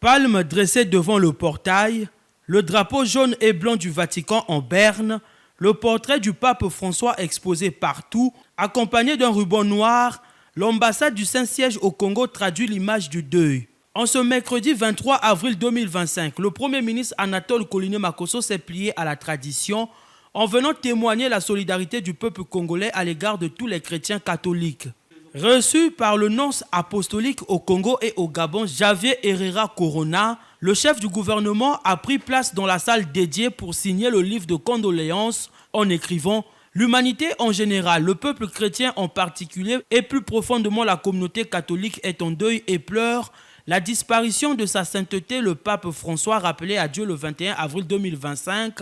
Palme dressée devant le portail, le drapeau jaune et blanc du Vatican en berne, le portrait du pape François exposé partout, accompagné d'un ruban noir, l'ambassade du Saint-Siège au Congo traduit l'image du deuil. En ce mercredi 23 avril 2025, le Premier ministre Anatole Koliné-Makosso s'est plié à la tradition en venant témoigner la solidarité du peuple congolais à l'égard de tous les chrétiens catholiques. Reçu par le nonce apostolique au Congo et au Gabon, Javier Herrera Corona, le chef du gouvernement a pris place dans la salle dédiée pour signer le livre de condoléances en écrivant « L'humanité en général, le peuple chrétien en particulier et plus profondément la communauté catholique est en deuil et pleure la disparition de sa sainteté le pape François rappelé à Dieu le 21 avril 2025,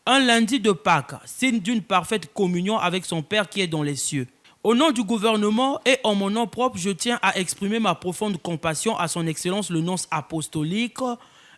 un lundi de Pâques, signe d'une parfaite communion avec son Père qui est dans les cieux. Au nom du gouvernement et en mon nom propre, je tiens à exprimer ma profonde compassion à son Excellence le nonce apostolique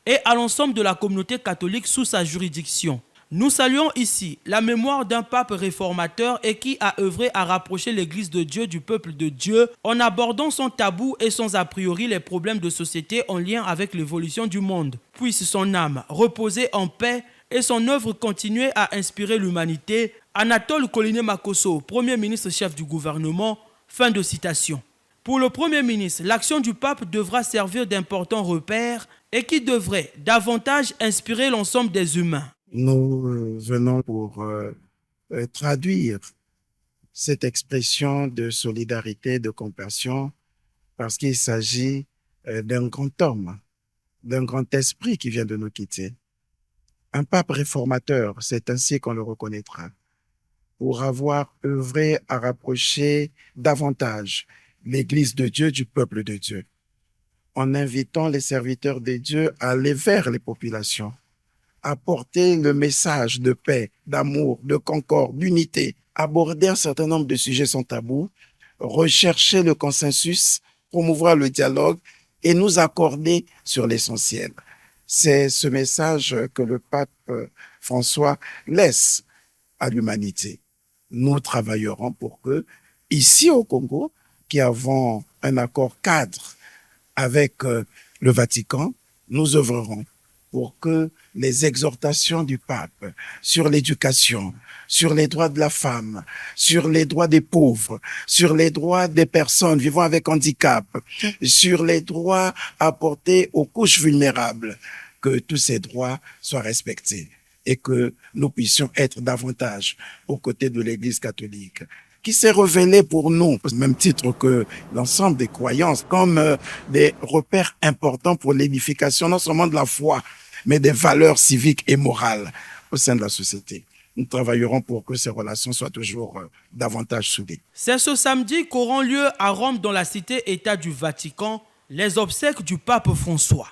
et à l'ensemble de la communauté catholique sous sa juridiction. Nous saluons ici la mémoire d'un pape réformateur et qui a œuvré à rapprocher l'Église de Dieu du peuple de Dieu en abordant sans tabou et sans a priori les problèmes de société en lien avec l'évolution du monde. Puisse son âme reposer en paix et son œuvre continuer à inspirer l'humanité. Anatole Koliné-Makosso, Premier ministre chef du gouvernement, fin de citation. Pour le Premier ministre, l'action du pape devra servir d'importants repères et qui devrait davantage inspirer l'ensemble des humains. Nous venons pour traduire cette expression de solidarité, de compassion, parce qu'il s'agit d'un grand homme, d'un grand esprit qui vient de nous quitter. Un pape réformateur, c'est ainsi qu'on le reconnaîtra, pour avoir œuvré à rapprocher davantage l'Église de Dieu du peuple de Dieu, en invitant les serviteurs de Dieu à aller vers les populations, apporter le message de paix, d'amour, de concorde, d'unité, aborder un certain nombre de sujets sans tabou, rechercher le consensus, promouvoir le dialogue et nous accorder sur l'essentiel. C'est ce message que le pape François laisse à l'humanité. Nous travaillerons pour que, ici au Congo, qui avons un accord cadre avec le Vatican, nous œuvrerons pour que les exhortations du pape sur l'éducation, sur les droits de la femme, sur les droits des pauvres, sur les droits des personnes vivant avec handicap, sur les droits apportés aux couches vulnérables, que tous ces droits soient respectés et que nous puissions être davantage aux côtés de l'Église catholique, qui s'est révélée pour nous, au même titre que l'ensemble des croyances, comme des repères importants pour l'édification, non seulement de la foi, mais des valeurs civiques et morales au sein de la société. Nous travaillerons pour que ces relations soient toujours davantage soudées. C'est ce samedi qu'auront lieu à Rome, dans la cité-État du Vatican, les obsèques du pape François.